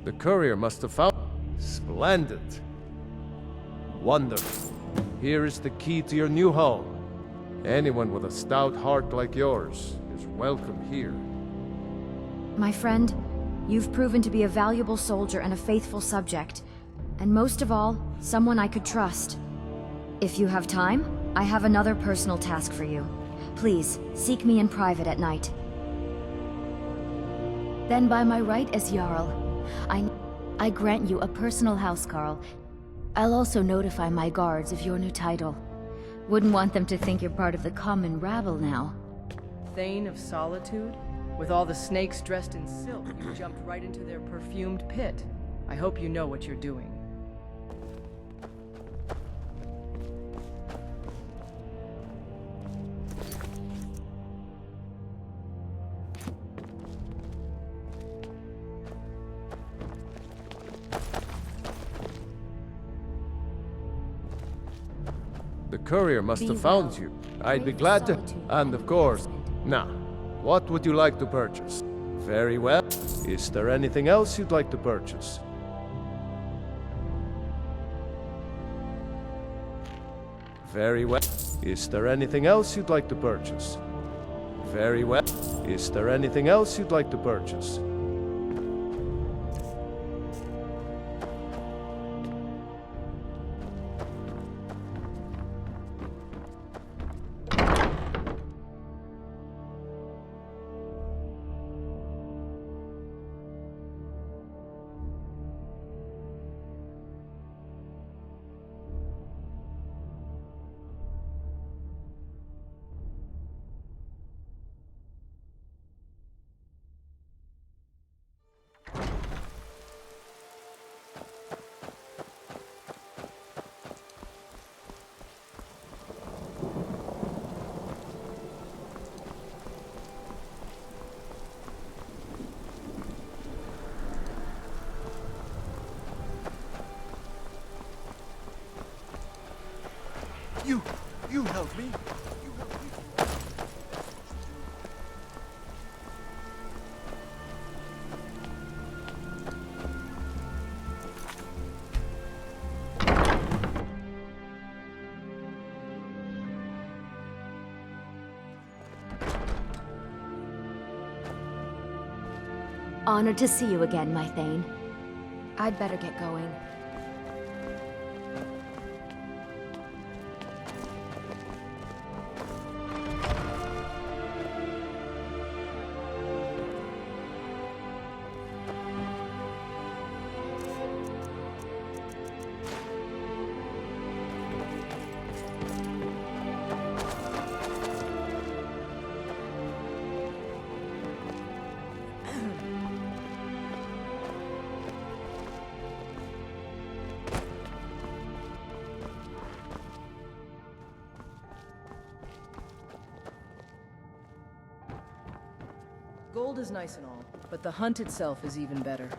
The courier must have found... Splendid. Wonderful. Here is the key to your new home. Anyone with a stout heart like yours is welcome here. My friend, you've proven to be a valuable soldier and a faithful subject. And most of all, someone I could trust. If you have time, I have another personal task for you. Please, seek me in private at night. Then by my right as Jarl, I grant you a personal housecarl. I'll also notify my guards of your new title. Wouldn't want them to think you're part of the common rabble now. Thane of Solitude? With all the snakes dressed in silk, you jumped right into their perfumed pit. I hope you know what you're doing. The courier must have found you. I'd be glad to... And of course... Now, what would you like to purchase? Very well. Is there anything else you'd like to purchase? Very well. Is there anything else you'd like to purchase? Very well. Is there anything else you'd like to purchase? You help me. You help me. Honored to see you again, my Thane. I'd better get going. Gold is nice and all, but the hunt itself is even better.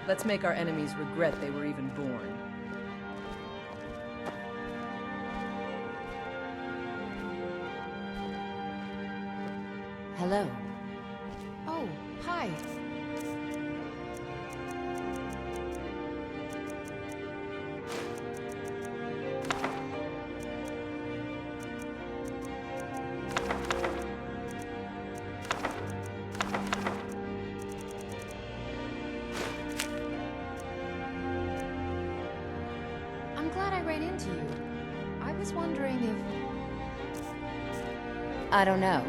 Let's make our enemies regret they were even born. Hello. Oh, hi. I'm glad I ran into you. I was wondering if... I don't know.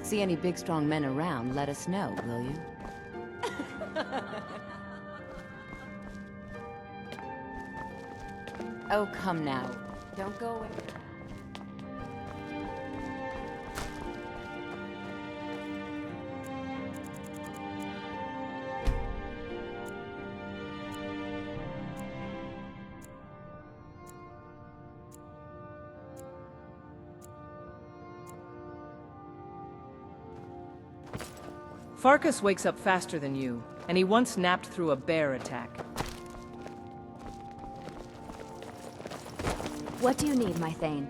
See any big strong men around, let us know, will you? Oh, come now. Don't go away. Farkas wakes up faster than you, and he once napped through a bear attack. What do you need, my Thane?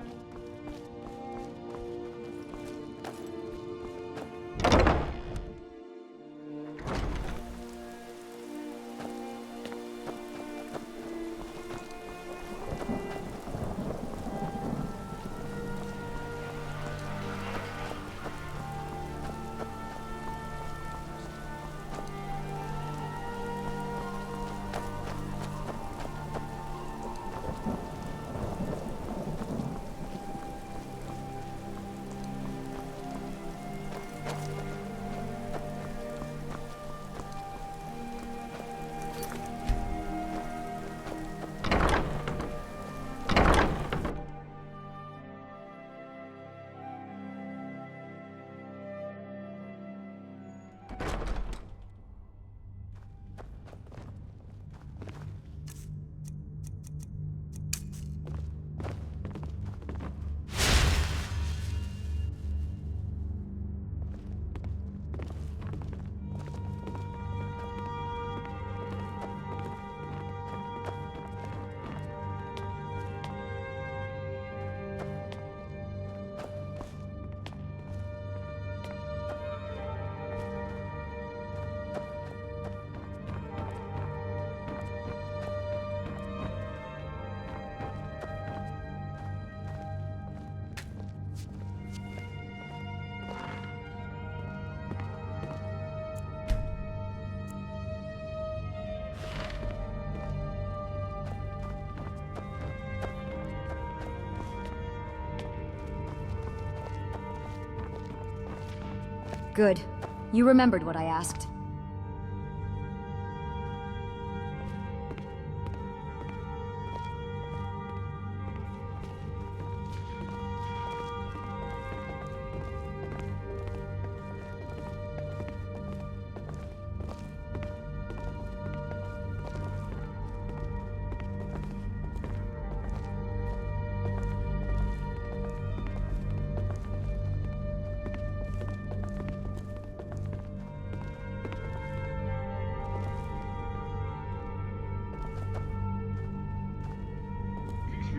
Good. You remembered what I asked.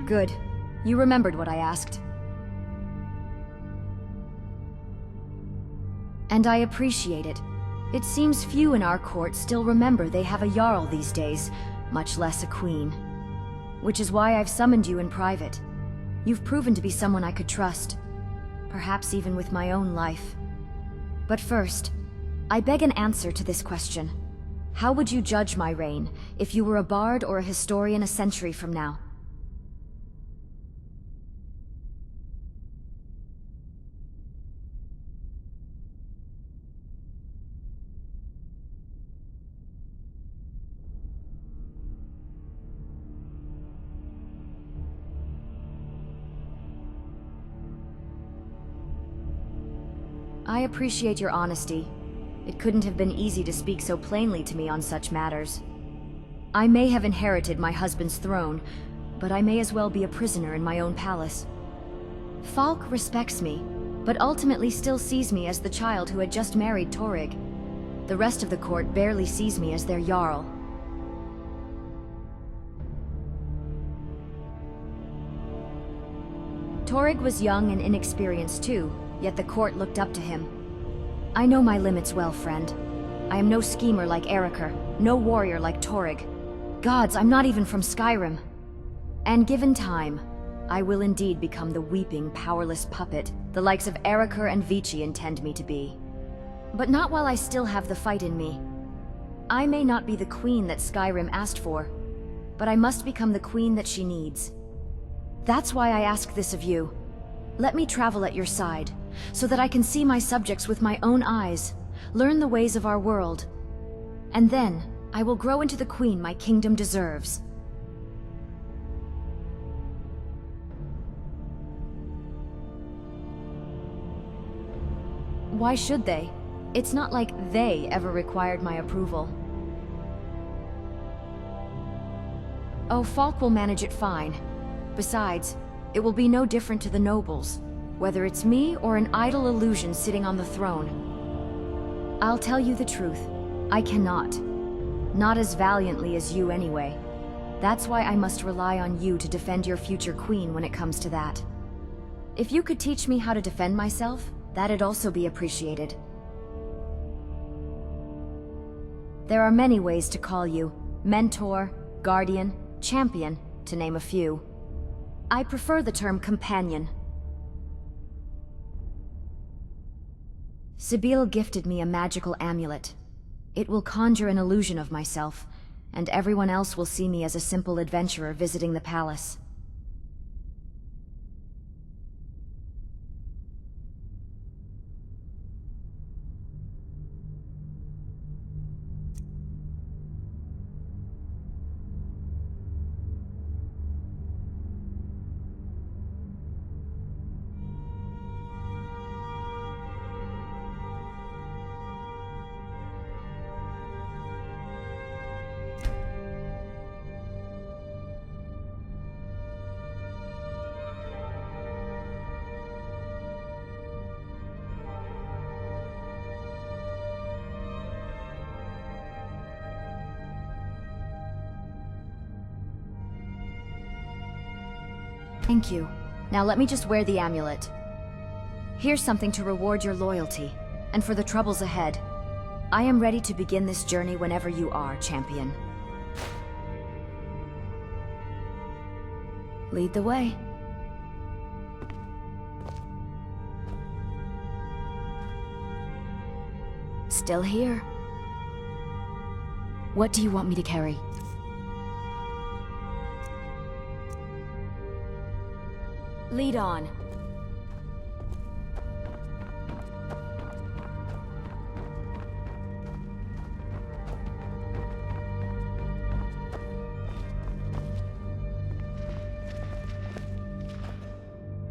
Good. You remembered what I asked. And I appreciate it. It seems few in our court still remember they have a Jarl these days, much less a queen. Which is why I've summoned you in private. You've proven to be someone I could trust. Perhaps even with my own life. But first, I beg an answer to this question. How would you judge my reign, if you were a bard or a historian a century from now? I appreciate your honesty. It couldn't have been easy to speak so plainly to me on such matters. I may have inherited my husband's throne, but I may as well be a prisoner in my own palace. Falk respects me, but ultimately still sees me as the child who had just married Torig. The rest of the court barely sees me as their Jarl. Torig was young and inexperienced too, yet the court looked up to him. I know my limits well, friend. I am no schemer like Erikr, no warrior like Torig. Gods, I'm not even from Skyrim. And given time, I will indeed become the weeping, powerless puppet the likes of Erikr and Vici intend me to be. But not while I still have the fight in me. I may not be the queen that Skyrim asked for, but I must become the queen that she needs. That's why I ask this of you. Let me travel at your side, so that I can see my subjects with my own eyes, learn the ways of our world, and then I will grow into the queen my kingdom deserves. Why should they? It's not like they ever required my approval. Oh, Falk will manage it fine. Besides, it will be no different to the nobles, whether it's me or an idle illusion sitting on the throne. I'll tell you the truth. I cannot. Not as valiantly as you anyway. That's why I must rely on you to defend your future queen when it comes to that. If you could teach me how to defend myself, that'd also be appreciated. There are many ways to call you. Mentor, guardian, champion, to name a few. I prefer the term companion. Sibyl gifted me a magical amulet. It will conjure an illusion of myself, and everyone else will see me as a simple adventurer visiting the palace. Thank you. Now let me just wear the amulet. Here's something to reward your loyalty, and for the troubles ahead. I am ready to begin this journey whenever you are, champion. Lead the way. Still here. What do you want me to carry? Lead on.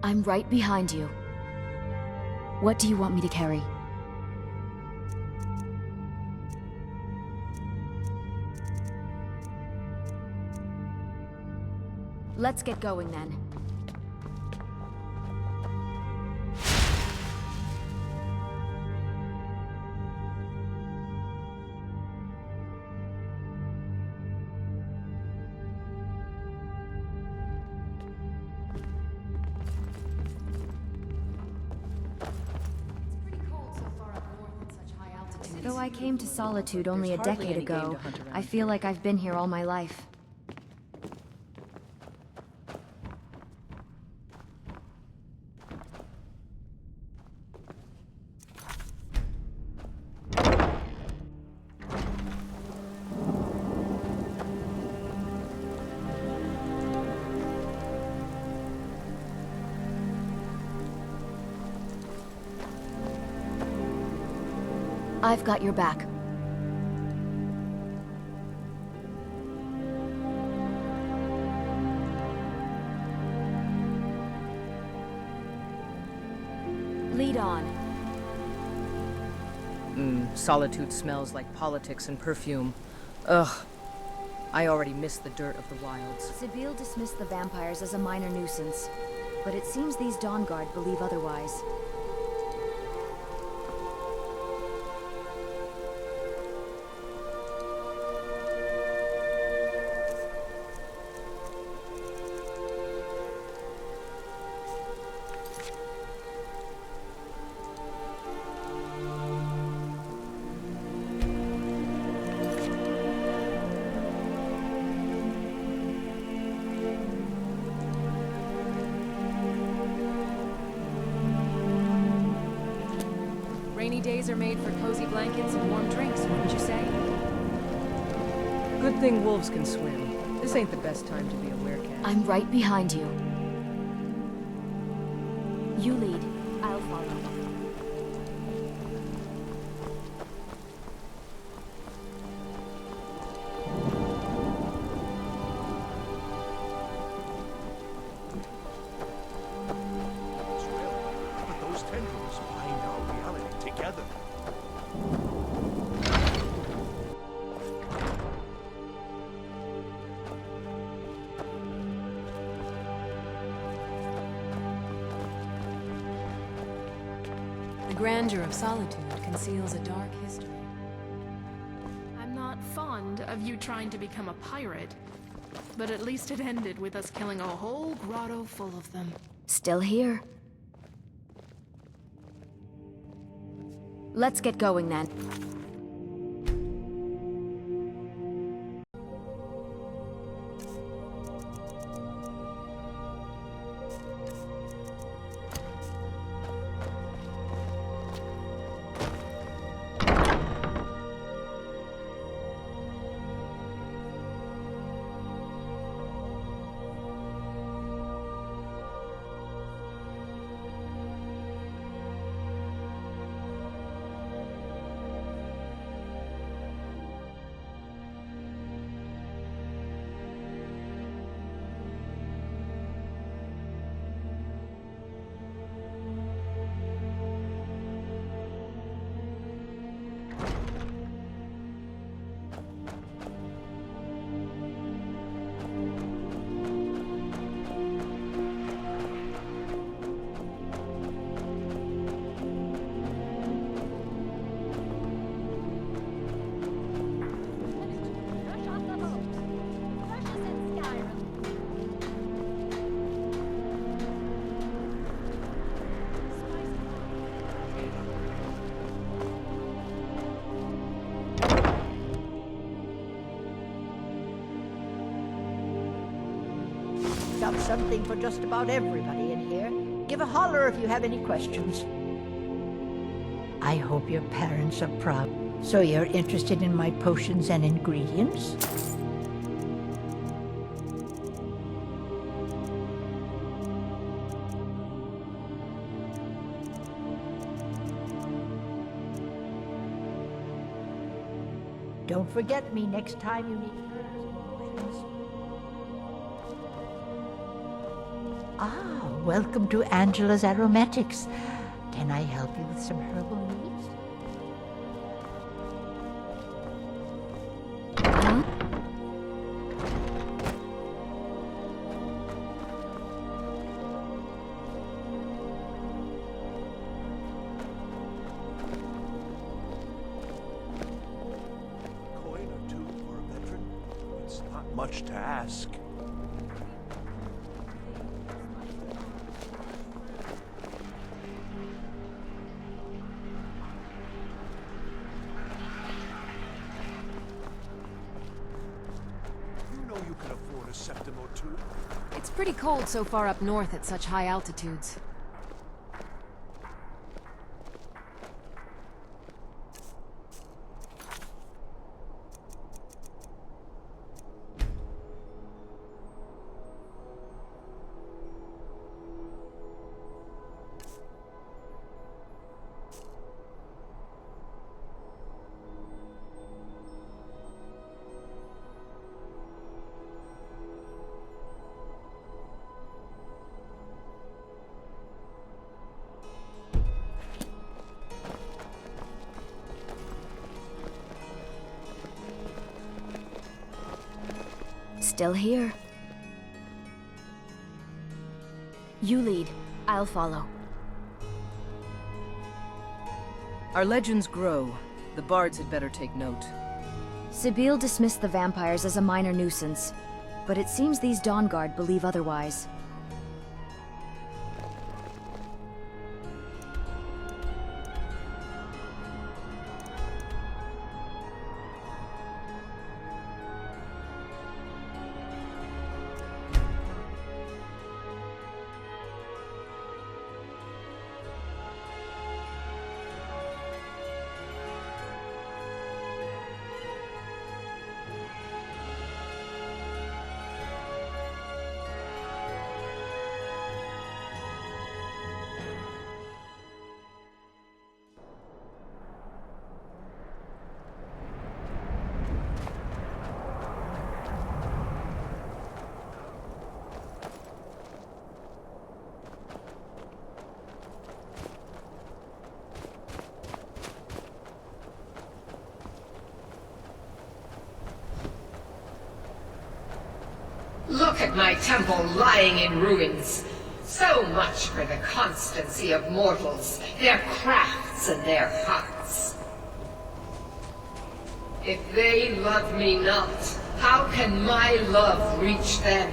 I'm right behind you. What do you want me to carry? Let's get going then. Though I came to Solitude only a decade ago, I feel like I've been here all my life. I've got your back. Lead on. Solitude smells like politics and perfume. Ugh. I already miss the dirt of the wilds. Sibyl dismissed the vampires as a minor nuisance, but it seems these Dawnguard believe otherwise. Rainy days are made for cozy blankets and warm drinks, wouldn't you say? Good thing wolves can swim. This ain't the best time to be a werecat. I'm right behind you. You lead. I'll follow. But those tendrils bind our reality together. The grandeur of solitude conceals a dark history. I'm not fond of you trying to become a pirate, but at least it ended with us killing a whole grotto full of them. Still here. Let's get going then. Got something for just about everybody in here. Give a holler if you have any questions. I hope your parents are proud. So you're interested in my potions and ingredients? Don't forget me next time you need potions. Ah, welcome to Angela's Aromatics. Can I help you with some herbal needs? Coin or two for a veteran? It's not much to ask. You know you can afford a septim or two. It's pretty cold so far up north at such high altitudes. Still here. You lead. I'll follow. Our legends grow. The bards had better take note. Sibyl dismissed the vampires as a minor nuisance, but it seems these Dawn Guard believe otherwise. Look at my temple lying in ruins. So much for the constancy of mortals, their crafts and their hearts. If they love me not, how can my love reach them?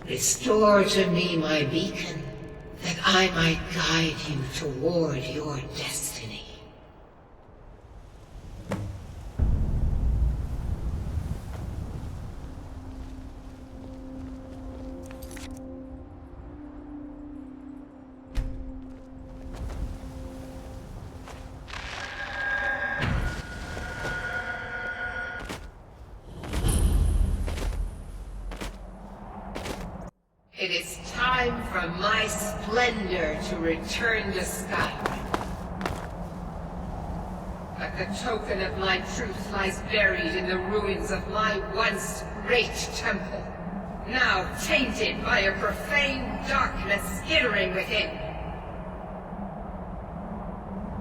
Restore to me my beacon, that I might guide you toward your destiny. It is time for my splendor to return to Skyrim. But the token of my truth lies buried in the ruins of my once great temple, now tainted by a profane darkness skittering within.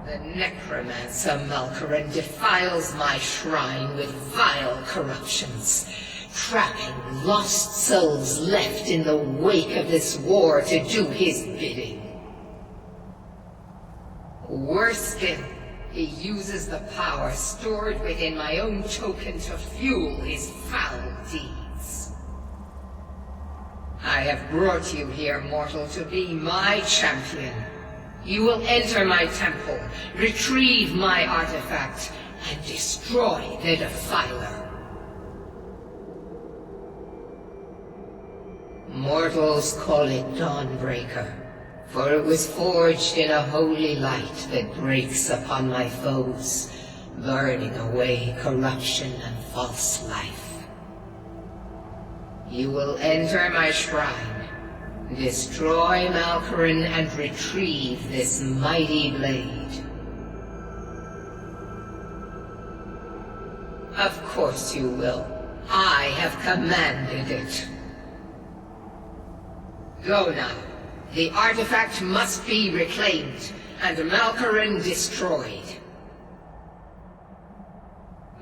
The necromancer Malkoran defiles my shrine with vile corruptions, trapping lost souls left in the wake of this war to do his bidding. Worse still, he uses the power stored within my own token to fuel his foul deeds. I have brought you here, mortal, to be my champion. You will enter my temple, retrieve my artifact, and destroy the Defiler. Mortals call it Dawnbreaker, for it was forged in a holy light that breaks upon my foes, burning away corruption and false life. You will enter my shrine, destroy Malkoran, and retrieve this mighty blade. Of course you will. I have commanded it. Go now. The artifact must be reclaimed, and Malkoran destroyed.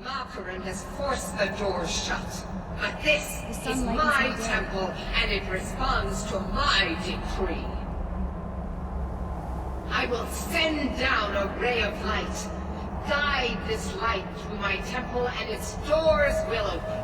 Malkoran has forced the doors shut, but this is my temple, and it responds to my decree. I will send down a ray of light. Guide this light through my temple, and its doors will open.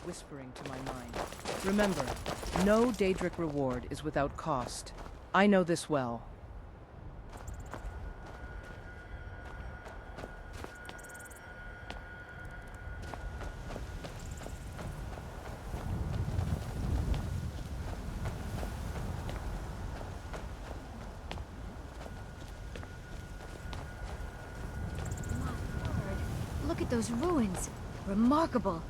Whispering to my mind. Remember, no Daedric reward is without cost. I know this well. Look at those ruins. Remarkable.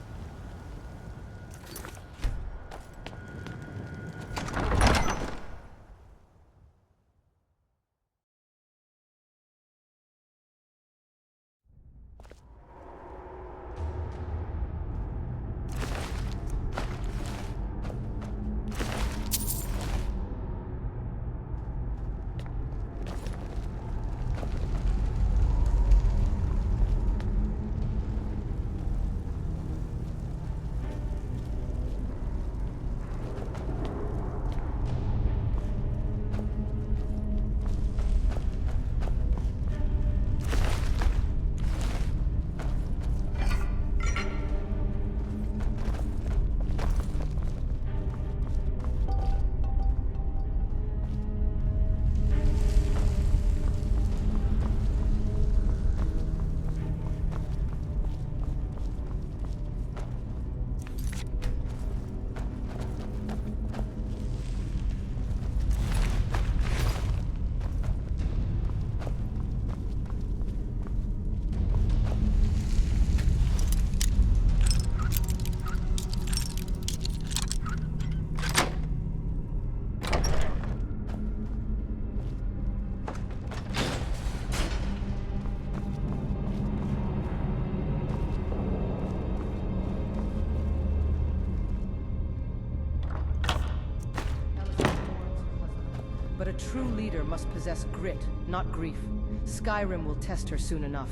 But a true leader must possess grit, not grief. Skyrim will test her soon enough.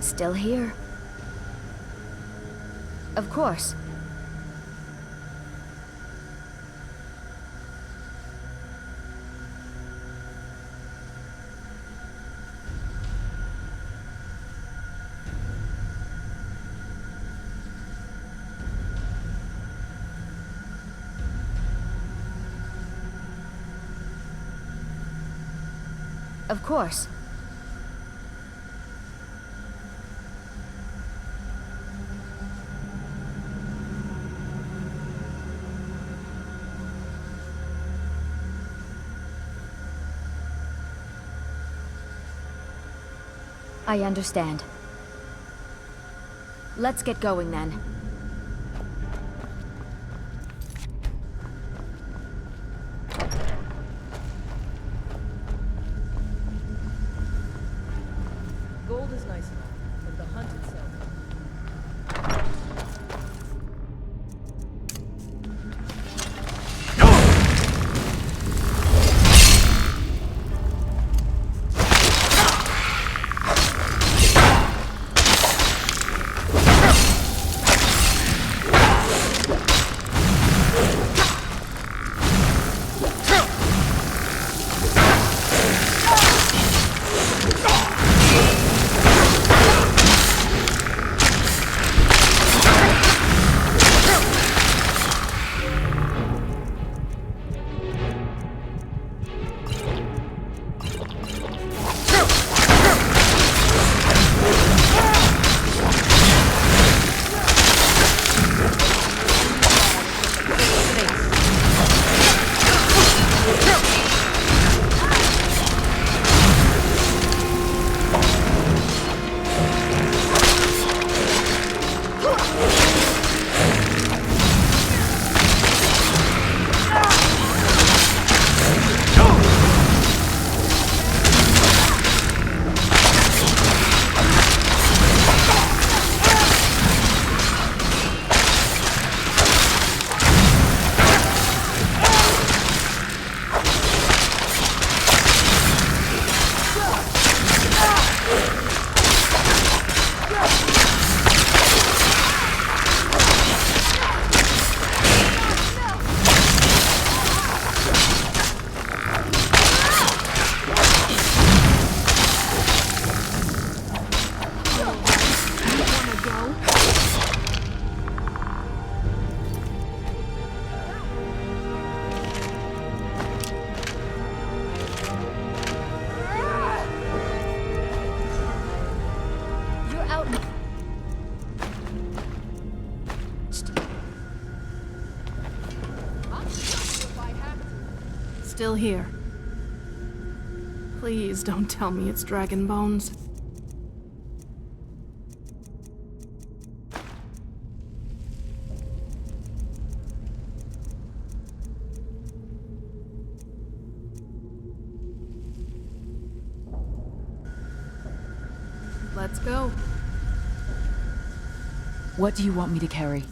Still here. Of course. Of course. I understand. Let's get going then. Gold is nice enough, but the hunt itself... Still here. Please don't tell me it's dragon bones. Let's go. What do you want me to carry?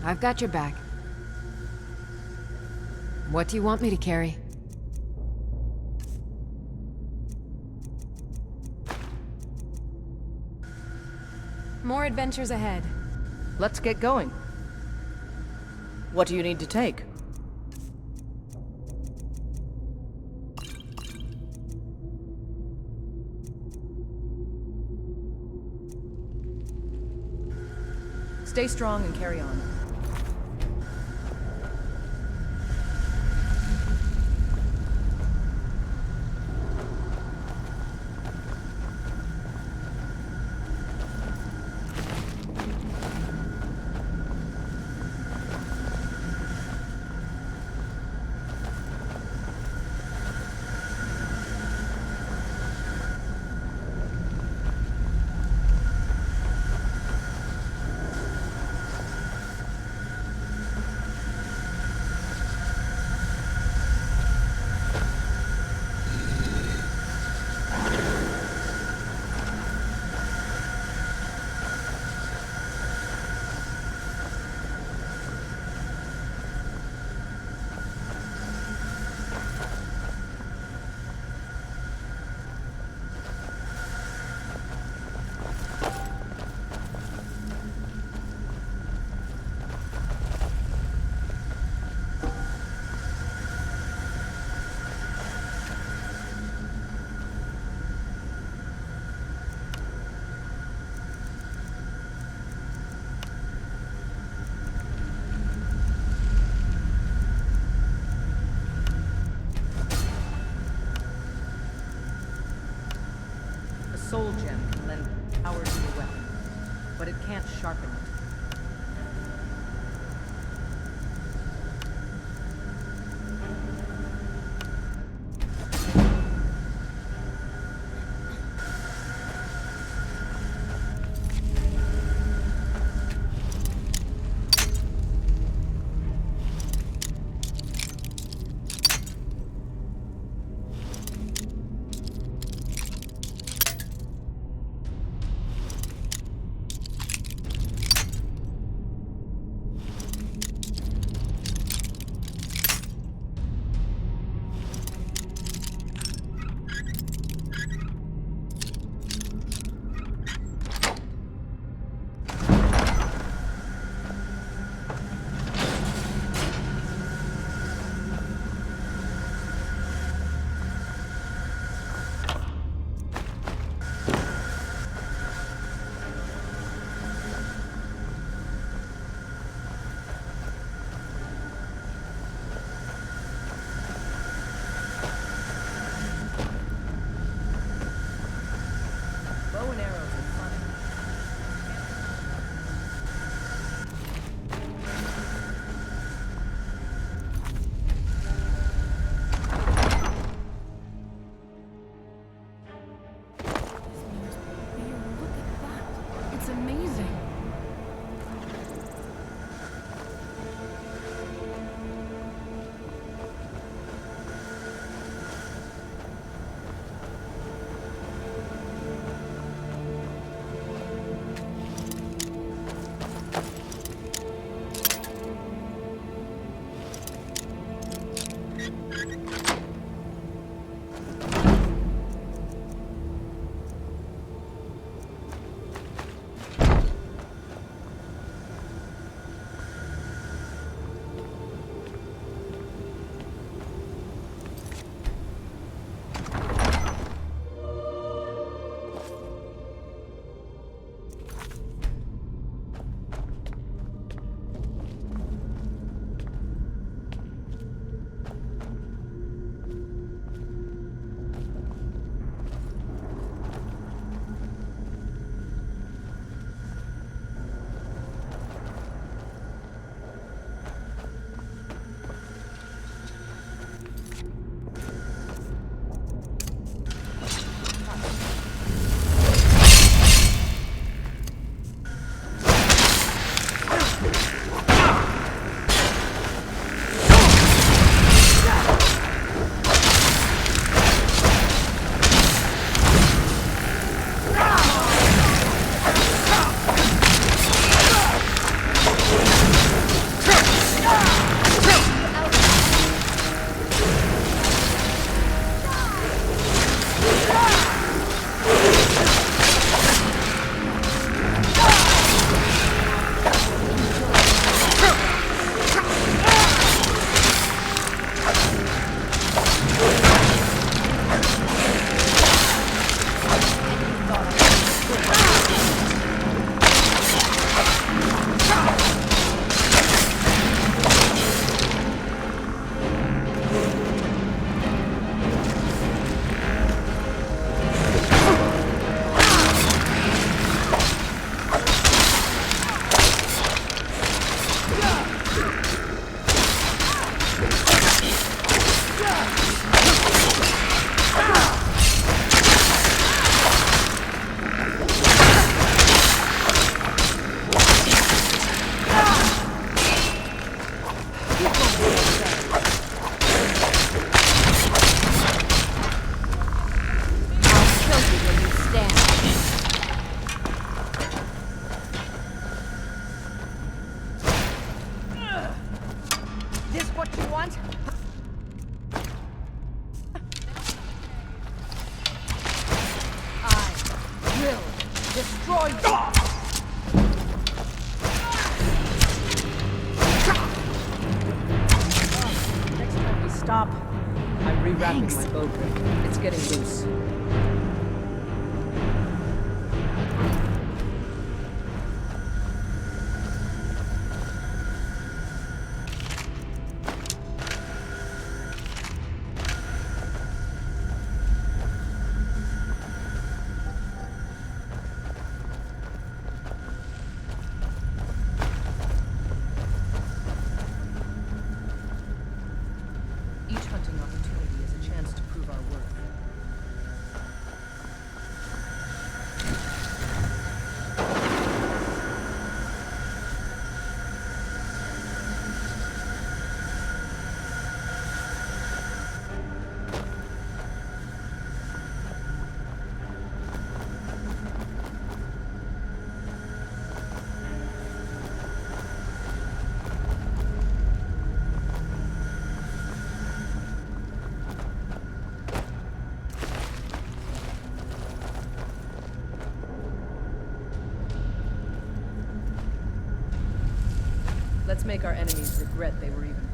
I've got your back. What do you want me to carry? More adventures ahead. Let's get going. What do you need to take? Stay strong and carry on. but it can't sharpen it. Bow and arrows are fun. Look at that. It's amazing. Destroy you! Next time we stop, I'm rewrapping my bow grip. It's getting loose. Let's make our enemies regret they were even.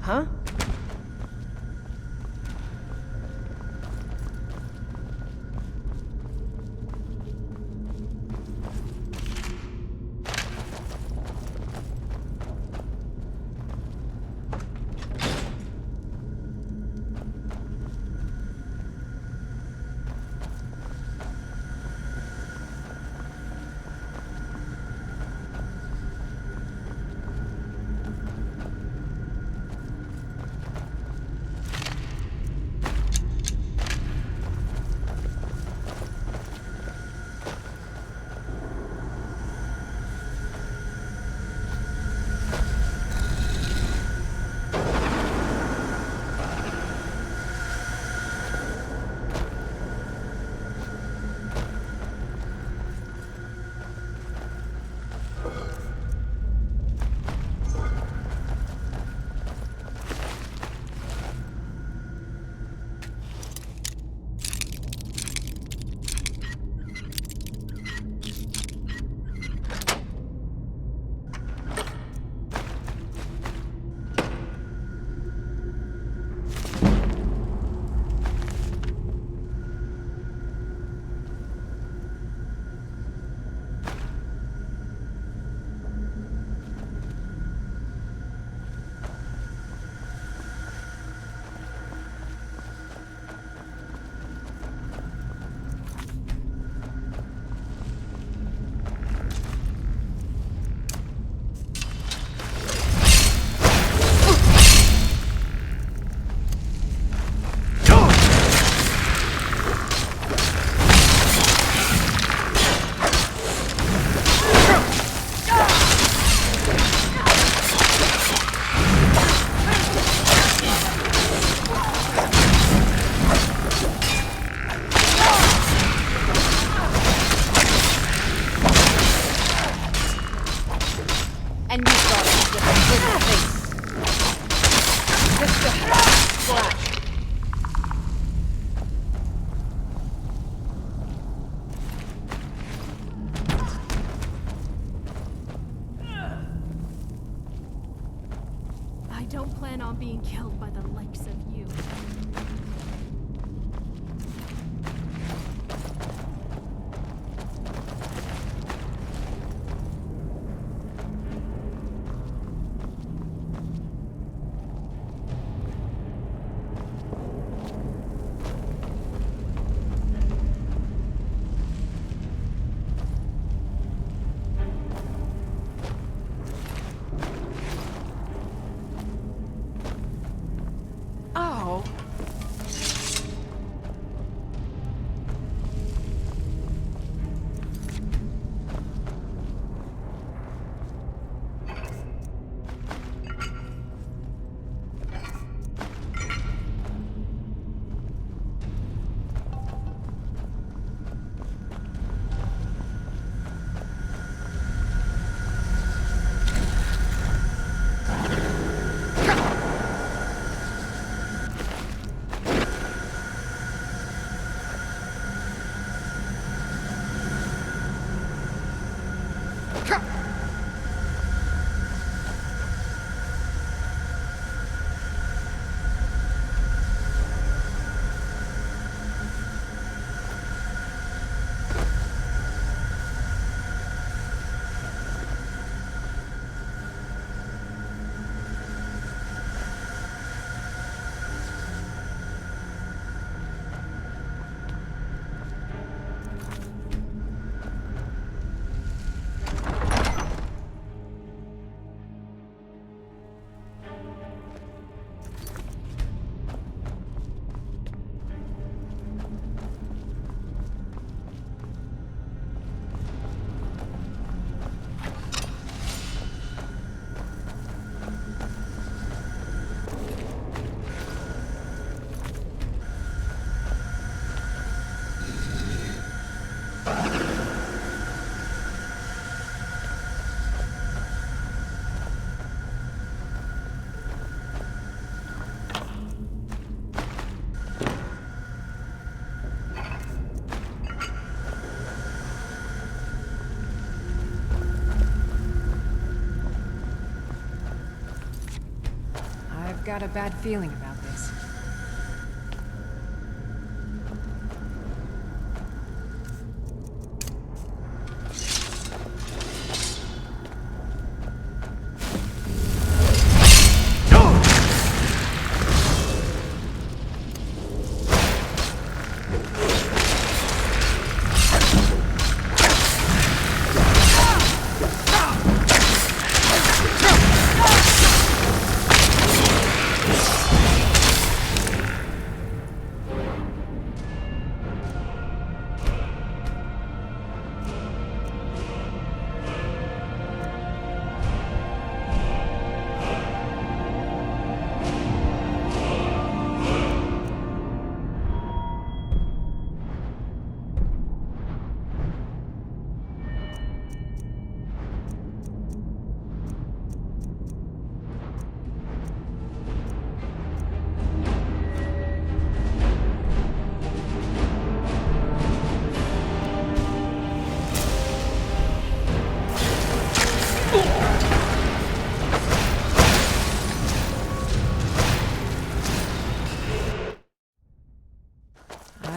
Huh? don't plan on being killed by the likes of you. got a bad feeling about this.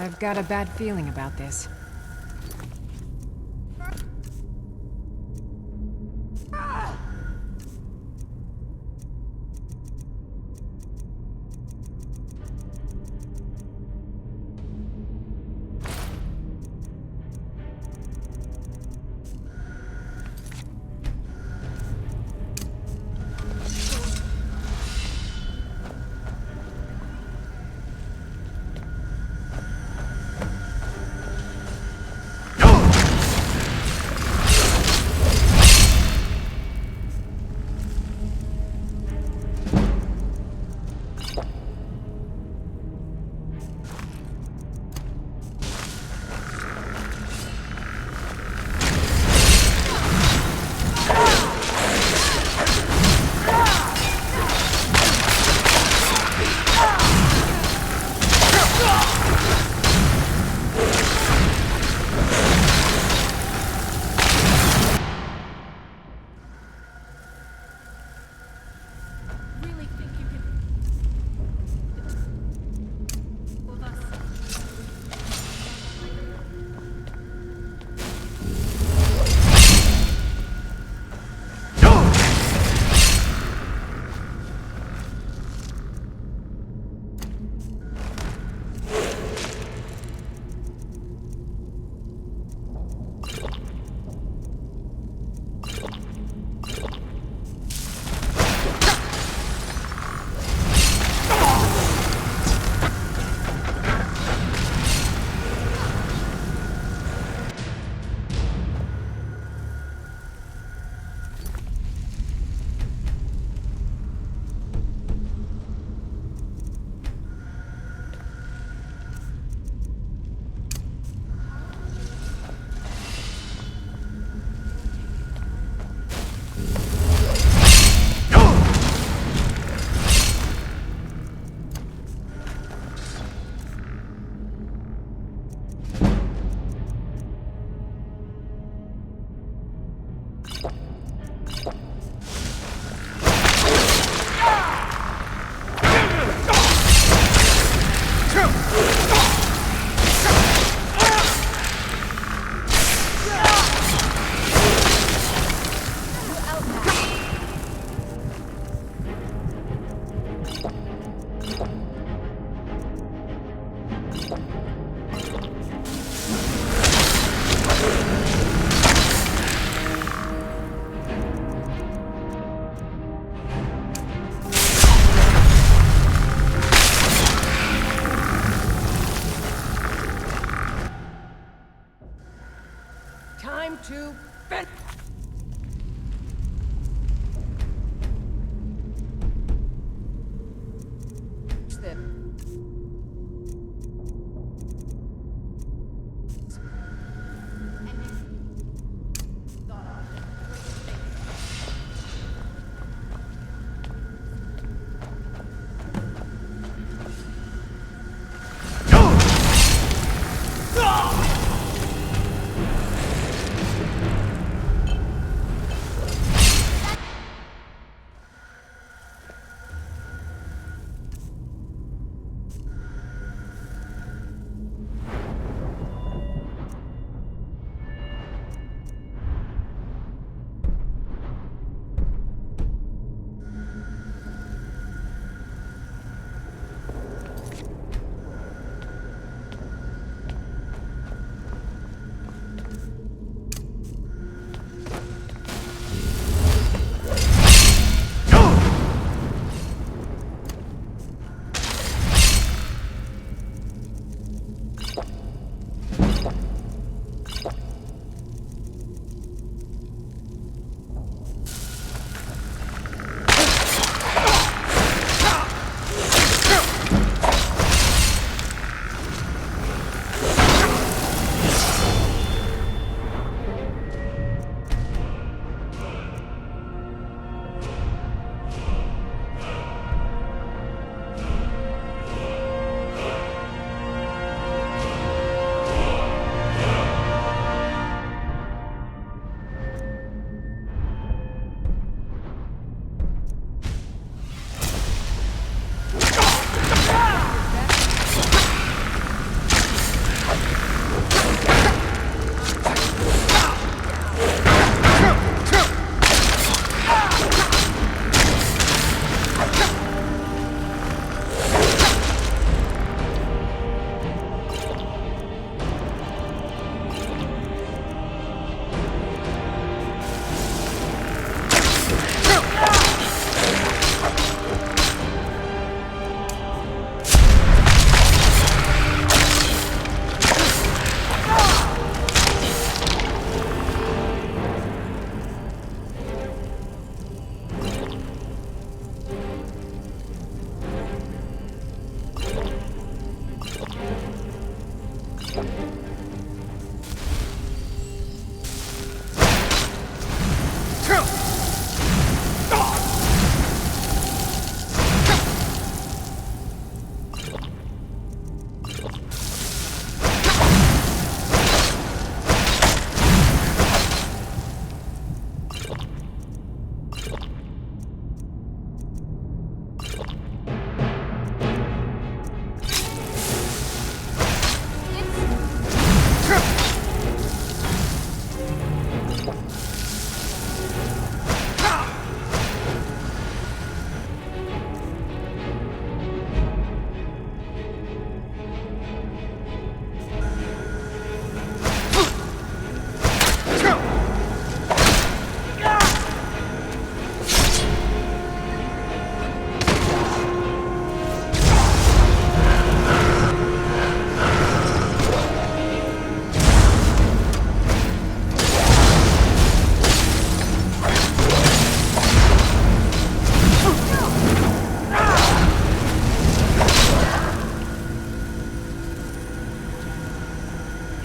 I've got a bad feeling about this.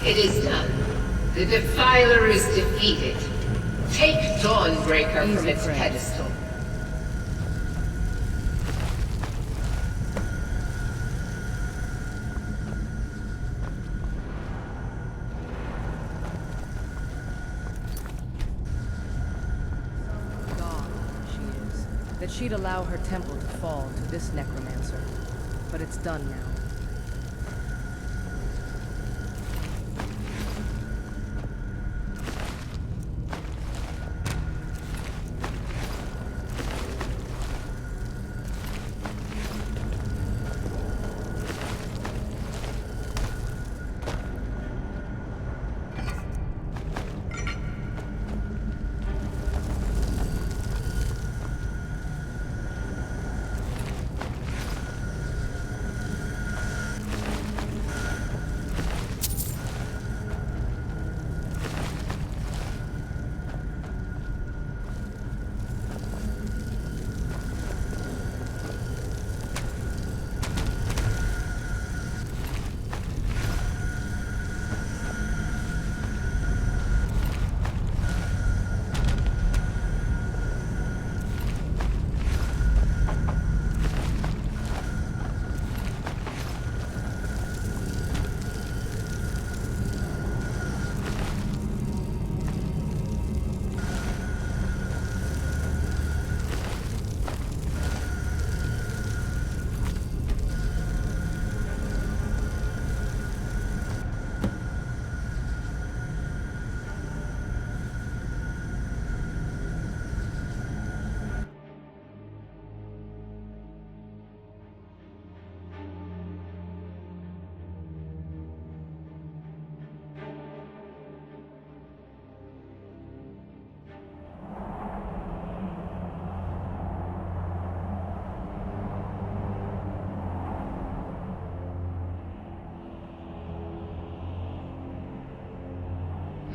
It is done. The Defiler is defeated. Take Dawnbreaker from its pedestal. God, she is. That she'd allow her temple to fall to this necromancer. But it's done now.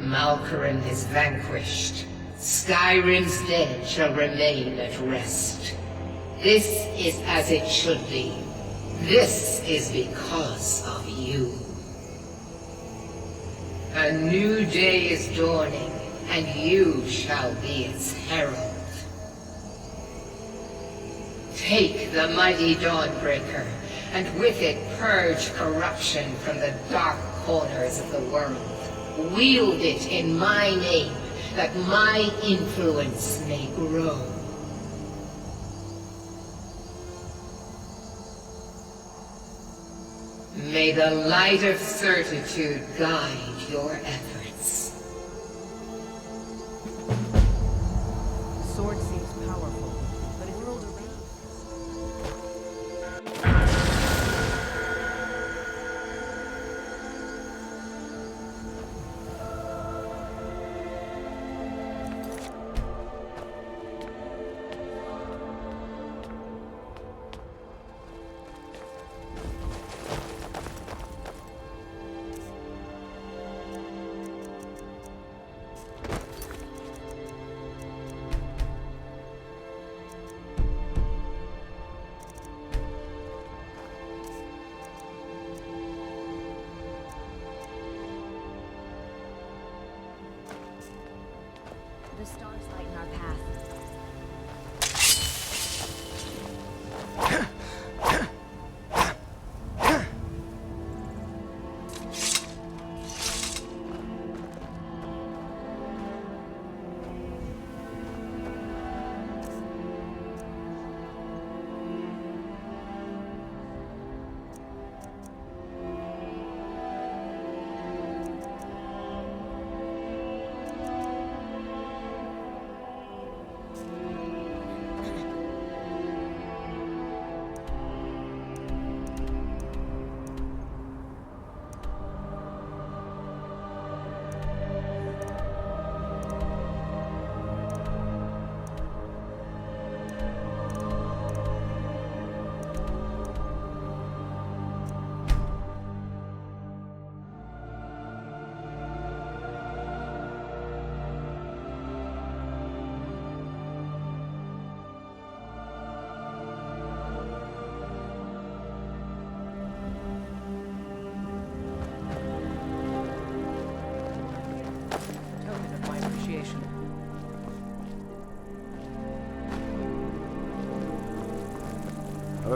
Malkoran is vanquished. Skyrim's dead shall remain at rest. This is as it should be. This is because of you. A new day is dawning, and you shall be its herald. Take the mighty Dawnbreaker, and with it purge corruption from the dark corners of the world. Wield it in my name, that my influence may grow. May the light of certitude guide your efforts. The sword seems powerful, but it whirled around.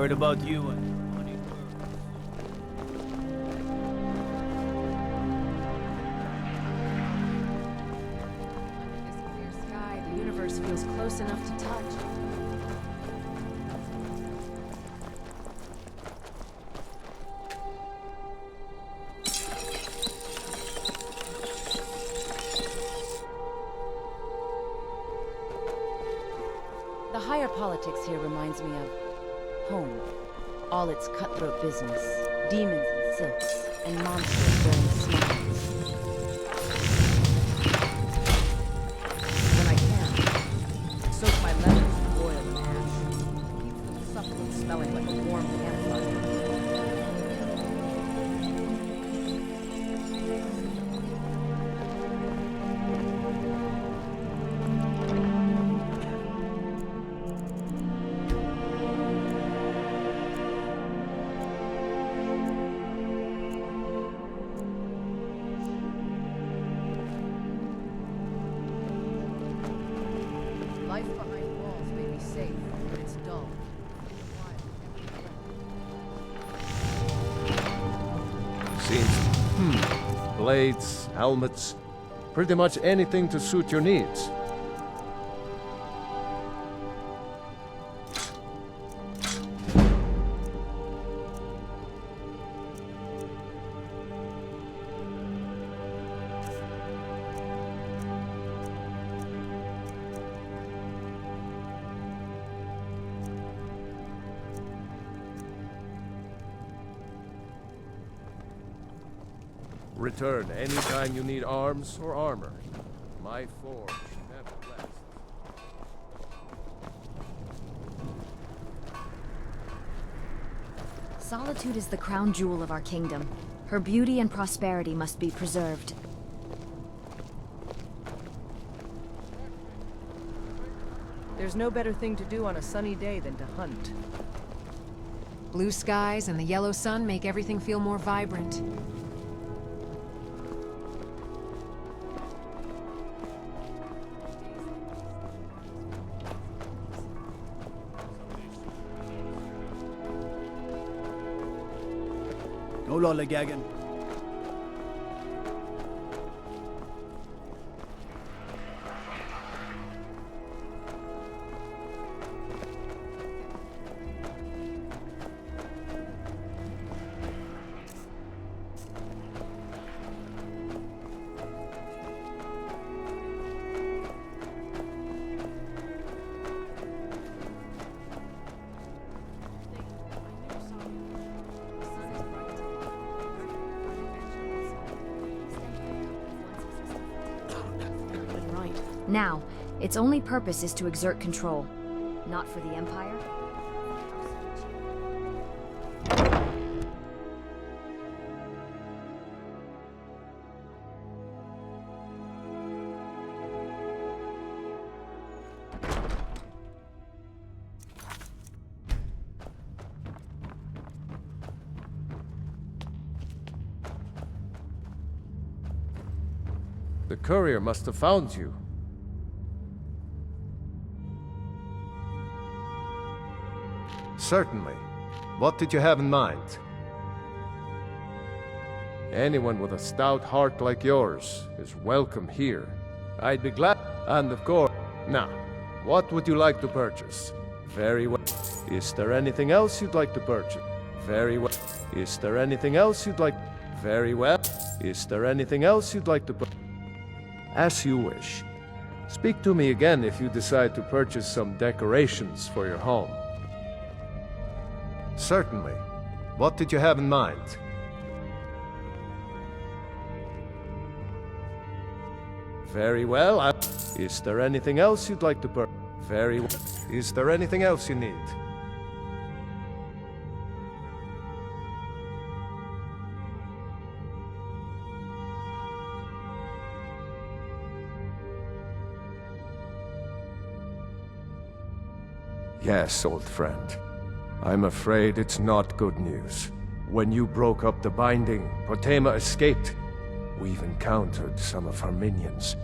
Worried about you and Under this clear sky, the universe feels close enough to touch. The higher politics here reminds me of home. All its cutthroat business, demons and silks, and monsters wearing smiles. When I can, soak my leathers in oil and ash. Keeps them supple and smelling like a warm campfire. Life behind walls may be safe, but it's dull. Seems. Blades, helmets, pretty much anything to suit your needs. Return anytime you need arms or armor. My forge never rests. Solitude is the crown jewel of our kingdom. Her beauty and prosperity must be preserved. There's no better thing to do on a sunny day than to hunt. Blue skies and the yellow sun make everything feel more vibrant. no lollygagging. Now, its only purpose is to exert control. Not for the Empire. The courier must have found you. Certainly. What did you have in mind? Anyone with a stout heart like yours is welcome here. I'd be glad. And of course... Now, what would you like to purchase? Very well. Is there anything else you'd like to purchase? Very well. Is there anything else you'd like... Very well. Is there anything else you'd like to purchase? As you wish. Speak to me again if you decide to purchase some decorations for your home. Certainly. What did you have in mind? Very well. Is there anything else you'd like to purchase? Very well. Is there anything else you need? Yes, old friend. I'm afraid it's not good news. When you broke up the binding, Potema escaped. We've encountered some of her minions.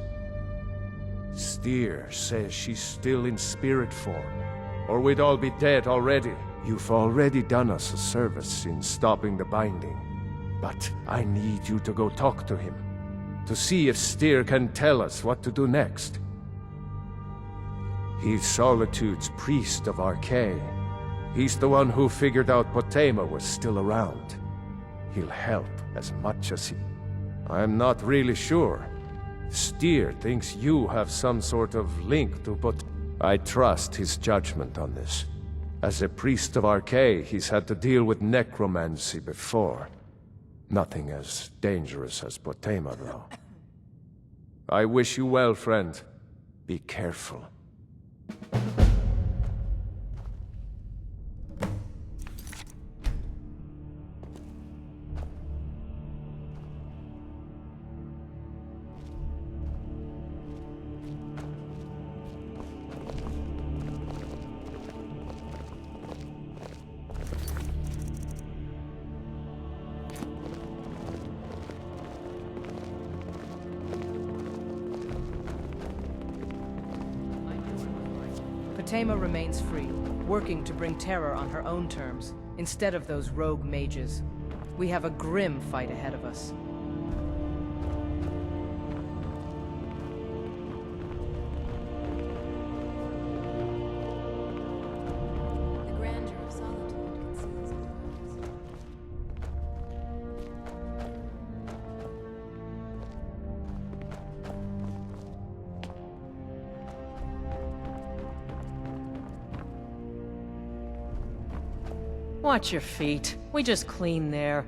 Steer says she's still in spirit form, or we'd all be dead already. You've already done us a service in stopping the binding, but I need you to go talk to him, to see if Styr can tell us what to do next. He's Solitude's priest of Archay. He's the one who figured out Potema was still around. He'll help as much as he... I'm not really sure. Styr thinks you have some sort of link to I trust his judgment on this. As a priest of Archay, he's had to deal with necromancy before. Nothing as dangerous as Potema, though. I wish you well, friend. Be careful. Potema remains free, working to bring terror on her own terms, instead of those rogue mages. We have a grim fight ahead of us. The grandeur of solitude conceals its purpose. Watch your feet. We just clean there.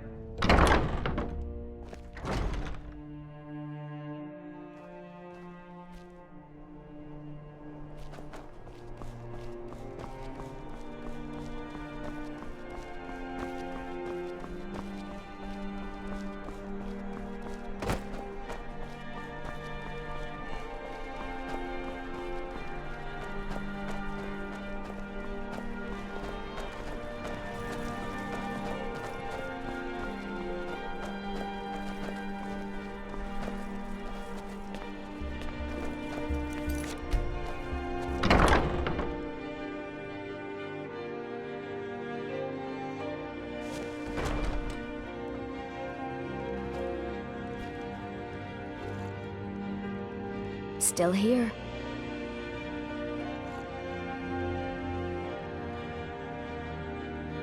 Still here.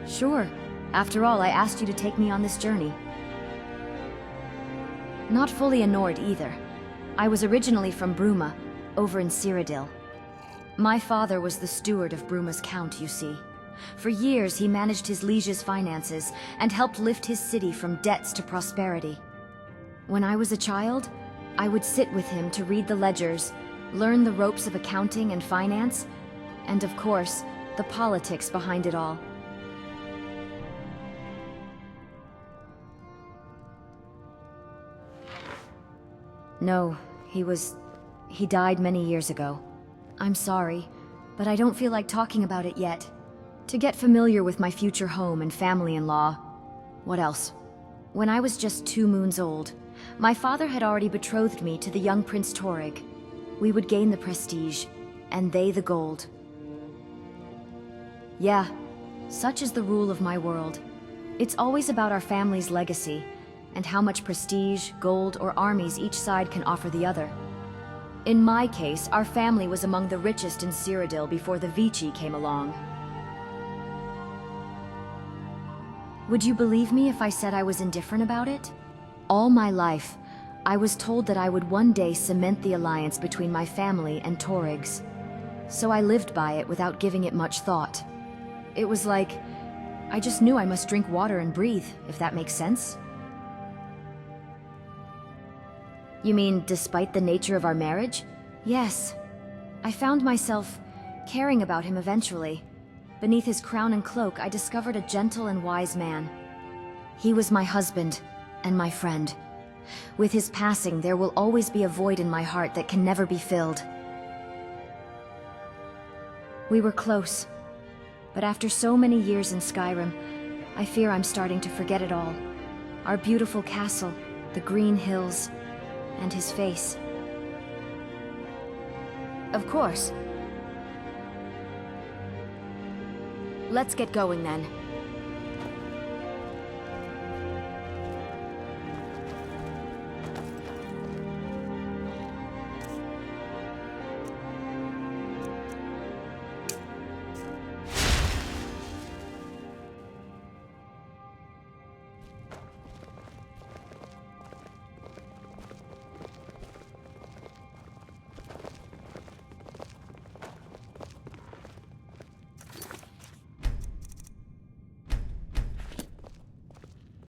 Sure. After all, I asked you to take me on this journey. Not fully a Nord either. I was originally from Bruma, over in Cyrodiil. My father was the steward of Bruma's count, you see. For years, he managed his liege's finances and helped lift his city from debts to prosperity. When I was a child, I would sit with him to read the ledgers, learn the ropes of accounting and finance, and of course, the politics behind it all. No, he died many years ago. I'm sorry, but I don't feel like talking about it yet. To get familiar with my future home and family-in-law. What else? When I was just 2 moons old, my father had already betrothed me to the young Prince Torig. We would gain the prestige, and they the gold. Yeah, such is the rule of my world. It's always about our family's legacy, and how much prestige, gold, or armies each side can offer the other. In my case, our family was among the richest in Cyrodiil before the Vici came along. Would you believe me if I said I was indifferent about it? All my life, I was told that I would one day cement the alliance between my family and Torig's. So I lived by it without giving it much thought. It was like, I just knew I must drink water and breathe, if that makes sense. You mean, despite the nature of our marriage? Yes. I found myself caring about him eventually. Beneath his crown and cloak, I discovered a gentle and wise man. He was my husband, and my friend. With his passing, there will always be a void in my heart that can never be filled. We were close, but after so many years in Skyrim, I fear I'm starting to forget it all. Our beautiful castle, the green hills, and his face. Of course. Let's get going then.